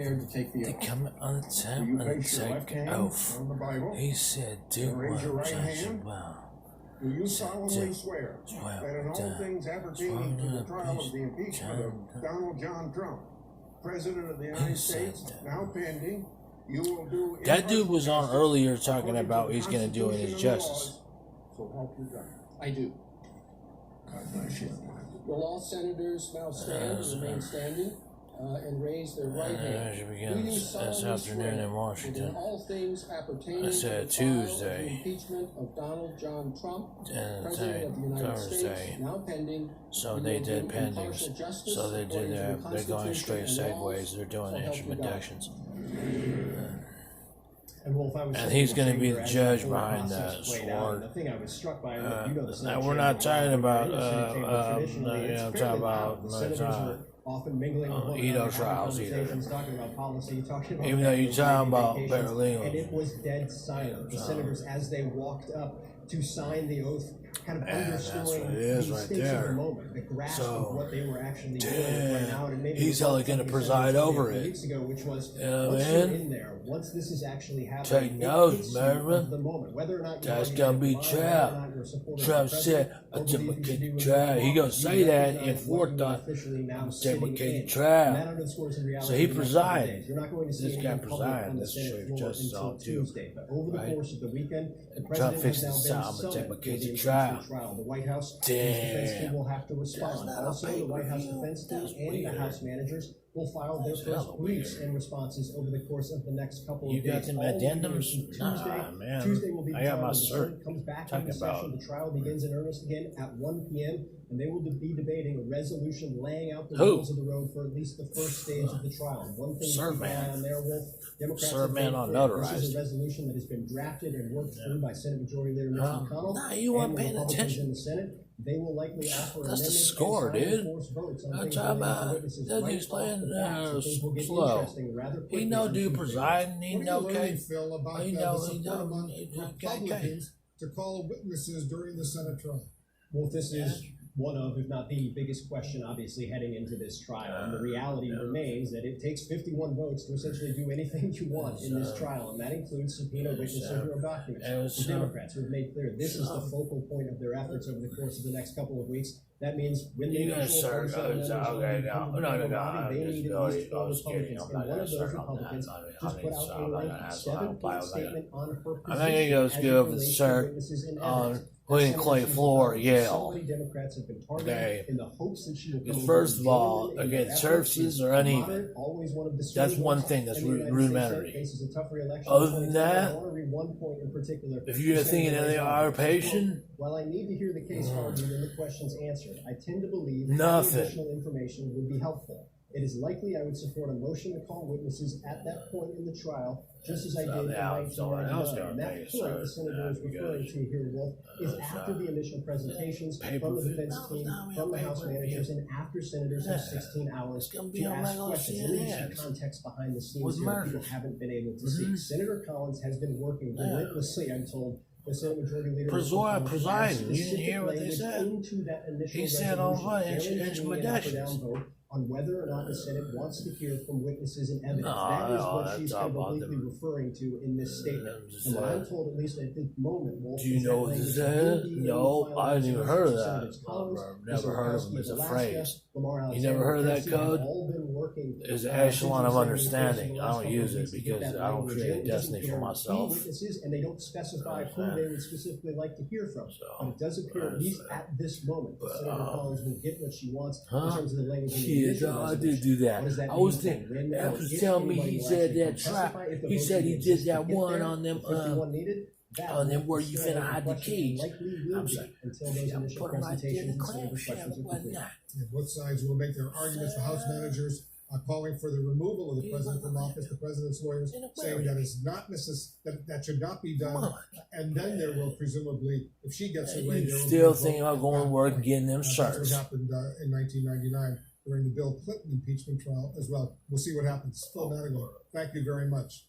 prepared to take the to oath? come on the Do top you and place your left take hand oath. on the Bible? He said, do And raise your what right judge hand. well. Do you solemnly swear Swear that in all to things appertaining to the trial of the impeachment of Donald John Trump, President of the United States, now pending, you will do That dude was on justice earlier talking according to about the he's going to do it Constitution his and the justice. laws, so help you God. I do. God bless you. Will all senators now stand and remain standing and raise their right hand? As it Do you begins this solemnly afternoon swear in that in Washington, all things appertaining I to said the trial of Tuesday. the impeachment of Donald John Trump, and President of the United States, Thursday. now pending, So you they will did do pendings. impartial justice So they according did to that. the They're going Constitution straight and laws, segues. They're doing so help you God. instrumentations. And Wolf, I was And he's going to be the judge behind that sword. The thing I was struck by, Now we're not talking about, talking about, often mingling with one Edo another, having trials either. conversations, talking about policy, talking about Even though you're talking about vacations, paralegals. and it was dead silent. The senators, as they walked up to sign the oath, kind of And that's underscoring what it the is right stakes of there. the moment, the grasp So, of what they were actually doing right now. And maybe he's the only thought gonna that preside we said over a few it. weeks ago, which was, You know what once I you're mean? in there, once this is actually happening, Take it notes, hits you Marvin. of the moment, whether or not you That's argue gonna that be the line, whether or Trump. not you're supporting Trump the said, president, a or believe you should do democratic what trial. you He want, gonna you say that in recognize what fourth you thought. officially now sitting Democratic in. trial. And that underscores the reality So he of the next couple of presided. days. You're not going to see This any guy public presided. on the This Senate Chief floor Justice until all too, Tuesday. But over the right? course of the weekend, the Trump president fixed has the now been sound, but summoned for democratic the impeachment trial. trial. The White House and the defense team Damn. will have to respond. That's not a Also, the White House pay-per-view. defense team That's and weird. the House managers will file their That's first hella briefs weird. and responses over the course of the next couple of You got days. them All will begin addendums? Tuesday. Nah, man. Tuesday will be the I got time my when the Senate cert. comes back Talking into session. about- The trial begins in earnest again at 1 p.m. and they will be debating a resolution laying out the Who? rules of the road for at least the first stage of the trial. One thing to Sir, keep an eye man. on there, Wolf. Democrats Sir, have man, made clear unnotarized. this is a resolution that has been drafted and worked through by Senate Majority Leader Mitch McConnell. Nah, you weren't and the paying Republicans attention. in the Senate. They will likely offer That's the amendments score, and sign dude. and force votes on I'm things talking relating to about witnesses that right dude's off playing the bat, so things will get slow. interesting rather quickly He no on do Tuesday. presiding. He What are no you learning, okay. Phil, about He the know. support He know. among He Republicans to call witnesses during the Senate trial? Well, this is one of, if not the biggest question, obviously, heading into this trial. And the reality remains that it takes 51 votes to essentially do anything you want in this trial, and that includes subpoena witnesses or documents. The Democrats have made clear this is the focal point of their efforts over the course of the next couple of weeks. That means when they You guys control start. partisan members of the Okay, no, Republican no, body, they need at least 4 just kidding. Republicans. I'm And not one gonna of those start on that. Republicans I just put out a I'm not lengthy gonna ask. I don't 7-point buy statement on her I think it goes position good as it with relates to Sir witnesses and on evidence. William Senator Clay Susan Floor, Collins, Yale. somebody Democrats have been targeting Okay. in the hopes that she will Because come first over of all, genuine in again, her services efforts. are uneven. Moderate, always one of the That's swing one votes thing that's in the United rudimentary. States faces a tougher election Other in than 2020. that, I want to read one point in particular. if you're thinking of the occupation, While I need to hear the case argued and the questions answered, I tend to believe Nothing. having additional information would be helpful. It is likely I would support a motion to call witnesses at that point in the trial, just as I did in Yeah, someone else 1999. gonna And that take it, point the so, senator is referring to here, Wolf, is after the initial presentations from the Pay-per-view. defense No, team, no, we from the have House pay-per-view. managers, and after senators have 16 hours It's gonna be to on ask regular questions. Let me give you CNN. some context behind the scenes With here that people murders. haven't been able to see. Senator Collins has been working relentlessly, I'm told, the Senate Majority Leader Presiding. You didn't hear what they specific said? language into that initial He said all resolution, right, guaranteeing an up or intimidations. down vote on whether or not the Senate wants to hear from witnesses and evidence. No, That is no, what that's she's all kind of about obliquely them. referring to in this statement. just And what saying. I'm told, at least at this moment, Wolf, Do you is know that what language this will is? be in the No, final I didn't even heard of that. Senators Collins, I've never heard of them as a Alaska, phrase. Lamar You never heard of that Alexander, code? have all been working, There's an since echelon of the understanding. last I don't couple of use it weeks to get because that I don't language create in. a It doesn't destiny for guarantee myself. witnesses, and they don't specify who Okay. they would specifically like to hear from. So, But it does appear, at least at this moment, that Senator Collins will get what she wants in terms of the language in the Yeah, initial I resolution. did do that. What does that I was mean? thinking, When Ed or was if telling me anybody he will said actually that testify, trap. if the He vote said he even did exists to that get one there, on them, the 51 needed, that on them will where be you still finna open hide the question, keys. likely will I'm be saying, until those I'm initial putting my presentations in the and clam senator shell questions are and complete. whatnot. Yeah, both sides will make their arguments. The House managers are calling for the removal of the president from office. The president's lawyers saying that is not that should not be done. And then there will presumably, if she gets away, You there will still be a thinking vote about going to work and getting them That's what shirts. happened in 1999 during the Bill Clinton impeachment trial as well. We'll see what happens. Phil Madigan, thank you very much.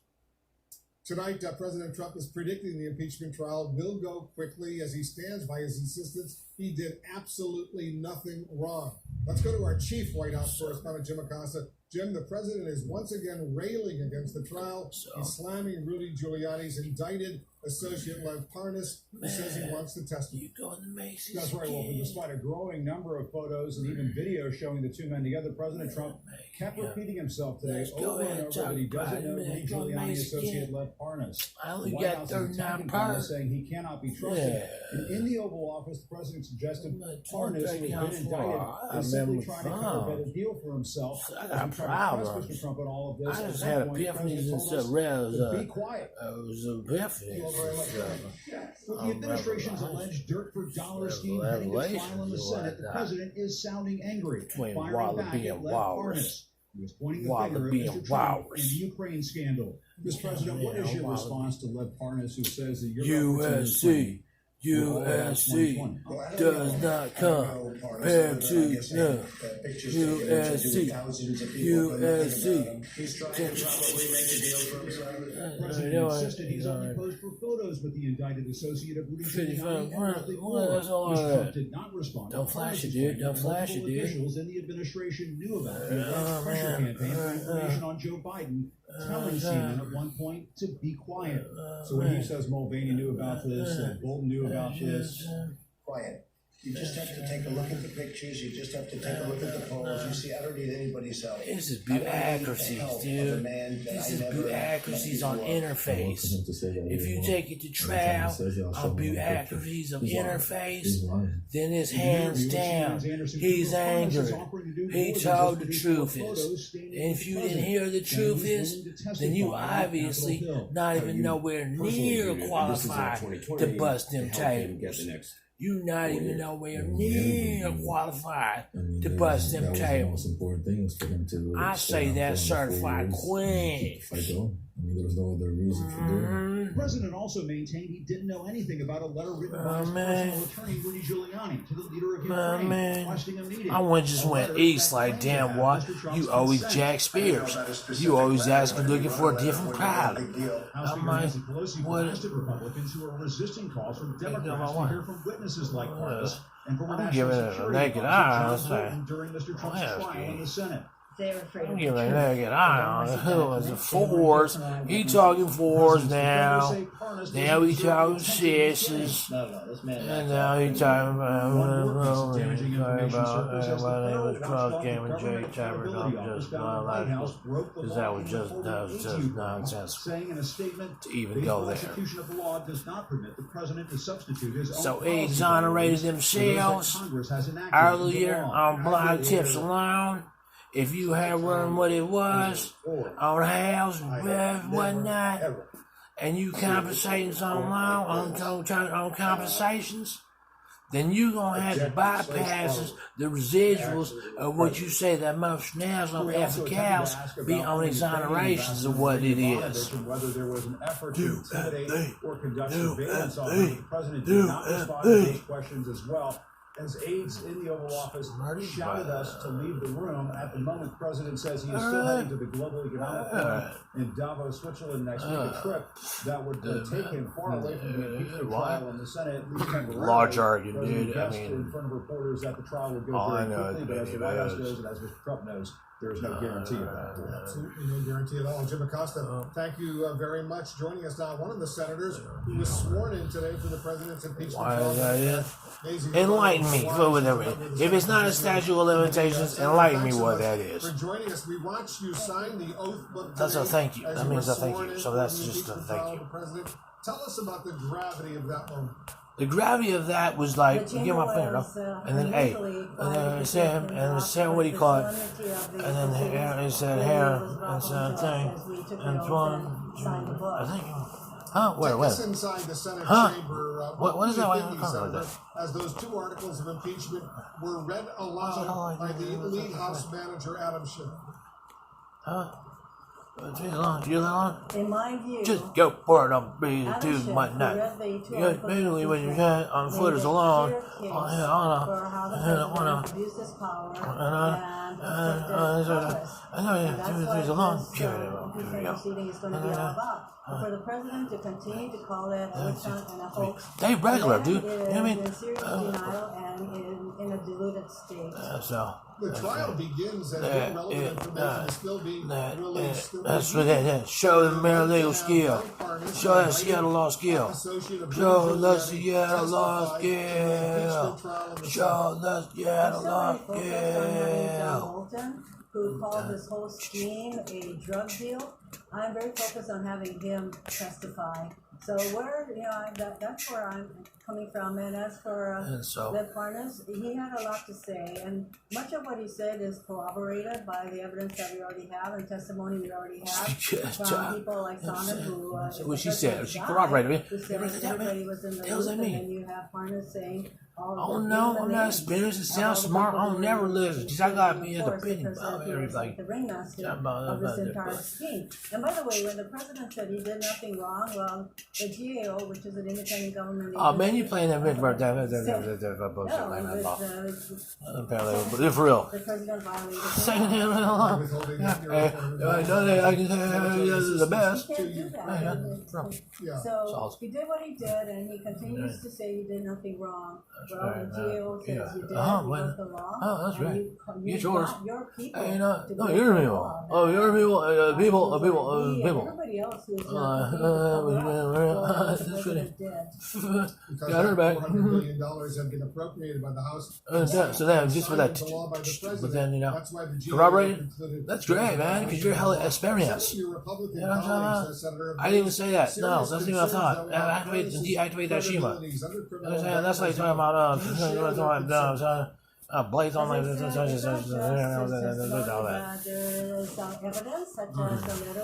Tonight, President Trump is predicting the impeachment trial will go quickly as he stands by his insistence he did absolutely nothing wrong. Let's go to our chief White House correspondent, Jim Acosta. Jim, the president is once again railing against the trial. He's slamming Rudy Giuliani's indicted associate Lev Parnas, who says he wants to testify. That's right, Wolfie. Despite a growing number of photos and even videos showing the two men together, President Trump kept repeating himself today over and over that he doesn't know Rudy Giuliani associate Lev Parnas. I only The White got House is 39 attacking Parnas, parts. saying he cannot be trusted. And in the Oval Office, the president suggested Parnas, who has been indicted, is simply trying to cut a better deal for himself. I'm As we try proud to press of Mr. Trump on all of this, I at just one had point, the epiphanies president and told stuff. us Well, to be quiet. it was epiphanies. With the administration's alleged dirt for dollar scheme heading to trial in the Senate, the president is sounding angry, Between firing Wallaby back and at Lev Walrus. Parnas, who is pointing the Wallaby finger at and Mr. Trump Walrus. and the Ukraine scandal. Mr. President, what is your Wallaby. response to Lev Parnas, who says that your USC does not compare to no USC. The president insisted he's only posed for photos with the indicted associate of Rudy Giuliani and Bradley Moore. That's all Mr. right. Trump did not respond. Don't flash it, dude. Don't flash it, dude. Officials in the administration knew about the alleged pressure campaign for information on Joe Biden, telling CNN at one point to be quiet. So when he says Mulvaney knew about this, that Bolton knew about this, quiet. You just have to take a look at the pictures. You just have to take a look at the polls. You see, I don't need anybody's help. This is bureaucracies, dude. This is bureaucracies on interface. If you take it to trial on bureaucracies of interface, then it's hands down. He's angry. He told the truth is. And if you didn't hear the truth is, then you obviously not even nowhere near qualified to bust them tables. You not even nowhere near qualified to bust them tables. I say that certified queen. There's no other reason for doing it. The president also maintained he didn't know anything about a letter written by his personal attorney, Rudy Giuliani, to the leader of Ukraine, requesting a meeting. I just went east like, damn, what? You always Jack Spears. You always asking, looking for a different pilot. House Speaker Nancy Pelosi blasted Republicans who are resisting calls from Democrats to hear from witnesses like Parnas and former national security officer John Bolton during Mr. Trump's trial in the Senate. I'm giving a naked eye on it. Who was it? Fours. He talking fours now. Now he talking sixes. And now he talking about my name was Cross Game and Jay Tabernacle. Just not like this. Because that was just nonsense to even go there. So he exonerated themselves earlier on Blog Tips Alone. If you had run what it was on house and whatnot, and you compensating something on compensations, then you gonna have to bypass the residuals of what you say that most now on efficacious be on exonerations of what it is. Whether there was an effort to intimidate or conduct surveillance on him, the president did not respond to those questions as well. As aides in the Oval Office shouted us to leave the room. At the moment, the president says he is still heading to the Global Economic Forum in Davos, Switzerland next week, a trip that would take him far away from the impeachment trial in the Senate, at least temporarily. Large argument, dude. I mean, in front of reporters that the trial would go very quickly, but as the White House knows and as Mr. Trump knows, there is no guarantee of that. Absolutely no guarantee at all. Jim Acosta, thank you very much. Joining us now, one of the senators who was sworn in today for the president's impeachment trial. Enlighten me. If it's not a statute of limitations, enlighten me what that is. For joining us, we watched you sign the oath book. That's a thank you. That means a thank you. So that's just a thank you. Tell us about the gravity of that moment. The gravity of that was like, give my finger up, and then A, and then it said, what do you call it? And then it said hair, and said thing, and one, I think, where? Inside the Senate chamber, what is that? As those two articles of impeachment were read aloud by the lead House manager, Adam Schiff. You long? In my view, just go for it. Don't be too much. Not. Basically, when you're on footers alone, for the president to continue to call that witch hunt and a hoax, they regular, dude. You know what I mean? Serious denial and in a diluted state. So. The trial begins as irrelevant information is still being released. That's what that is. Show the mere legal skill. Show that Seattle law skill. Show the Seattle law skill. Show the Seattle law skill. Who called this whole scheme a drug deal? I'm very focused on having him testify. So that's where I'm coming from. And as for Lev Parnas, he had a lot to say, and much of what he said is corroborated by the evidence that we already have and testimony we already have from people like Sonnet, who what she said. She corroborated who said everybody was in the loop, and then you have Parnas saying, oh no, I'm not experienced. It sounds smart. I'll never live. I gotta be independent about everything. The ringmaster of this entire scheme. And by the way, when the president said he did nothing wrong, well, the GAO, which is an independent government, oh man, you playing that bullshit like that law. Apparently, but if for real. The president violated I know that I can say this is the best. He can't do that. So he did what he did, and he continues to say he did nothing wrong. Well, the GAO says you did, you broke the law. Oh, that's right. You It's yours. your people Hey, to no, break you're the people. law. Oh, you're people. People. Everybody else who is That's pretty. Because Got her back. $400 million have been appropriated by the House. So then, just for that, Signed into law by the president. but then That's why the GAO corroborated. concluded- That's great, man, because you're hella experienced. Some of your Republican You know what I'm talking colleagues, about? Senator, I didn't even say that. No, serious that's even what I thought. concerns that will Deactivate that Shima. credibilities under You know what criminal I'm saying? That's like talking about Blaze on like There is evidence such as the letter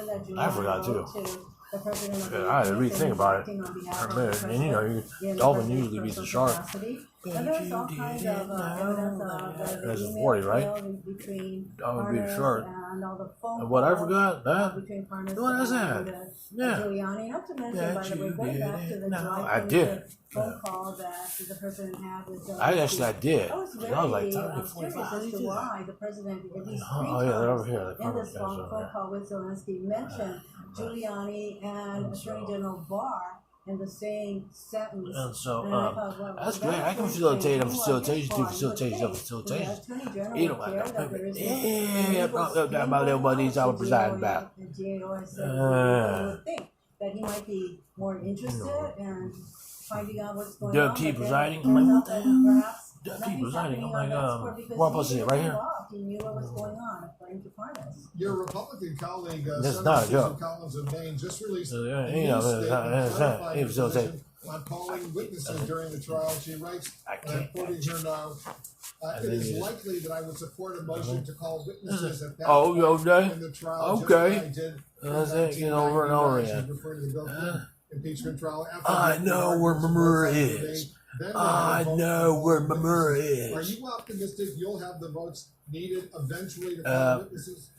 that Giuliani I forgot too. wrote to the president of the I had to United rethink States about it acting on behalf for a of the minute. And you know, president Dolphin in the usually beats the personal shark. capacity. And there's all kinds of evidence of the There's email 40, right? trail between That would be Parnas short. and all the phone And what I calls, forgot, that? between Parnas What is and that? Yeah. Giuliani. Not to mention, That by the way, you going back to did the it. No, July I did. 25th phone call that the president had with Zelensky. I did. I was very I was like 30, curious 45. as to why the president, at least three Oh, yeah, they're over times here. in this phone call with Zelensky, mentioned Giuliani and Attorney General Barr in the same sentence. And so, And I thought, well, that's that's great. I can what facilitate them, you facilitation, want. do facilitation, You would facilitation. think the Attorney General You don't would want care no that there is no yeah, legal about everybody's scheme I going would preside on. back. The GAO has said, you would think that he might be more interested in finding out what's going on. Deputy but then presiding? it I'm like, turns what out the that hell? perhaps Deputy nothing's presiding. happening I'm like, on that score because where am I supposed to he sit? was Right here? involved. He knew what was going on, according to Parnas. Your Republican colleague, That's Senator not a Susan joke. Collins of Maine, just released You a know, news it's statement not- clarifying he her facilitated. position on calling witnesses during the trial. She writes, I and I'm can't. quoting her now, it is likely that I would support a motion to call witnesses at that Oh, point okay. in the trial, Okay. just as I did in That's it, you know, over and 1999. over She's again. referring to the Bill Clinton impeachment trial. After I the know Democrats where my mirror voted is. then I they vote know for where my mirror witnesses. Are is. you optimistic you'll have the votes needed eventually to call witnesses?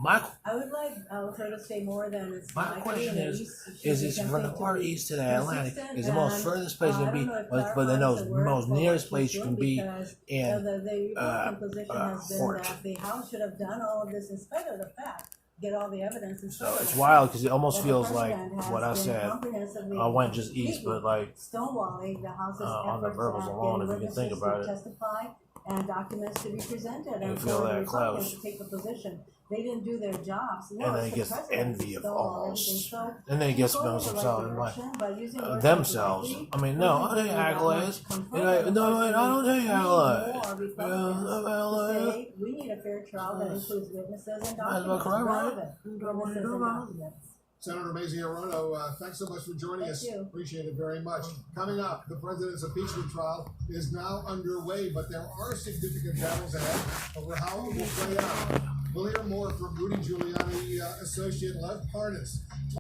I would like her to say more than it's My likely, question and at is least she it's was from the attempting far to be east to the Atlantic consistent, is the most and, furthest place you I can be, don't know if but the clarifying is the word most for nearest what place she's you can doing, be because, in the Republican position has been Fort. that the House should have done all of this in spite of the fact, get all the evidence in spite So of it's the wild fact because it almost that the feels like president has what I been said. comprehensively I went just east, completely but like stonewalling the House's on the efforts verbals at alone, getting if you can think witnesses about to it. testify and documents to be presented, You and feel for the that Republicans close. to take a position. They didn't do their jobs. No, And then it's he the gets president envy who of stole almost. everything. So And then he gets he's going in the himself right in like direction, but using words like themselves. likely I mean, no, I doesn't think really that accolades. much comfort. You know, no, I don't think We need accolades. more Republicans to say we need a fair trial that includes witnesses and That's what documents, correct, right? relevant witnesses and documents. Senator Mazie Hirono, thanks so much for joining us. Thank you. Appreciate it very much. Coming up, the president's impeachment trial is now underway, but there are significant battles ahead over how it will play out. We'll hear more from Rudy Giuliani associate Lev Parnas.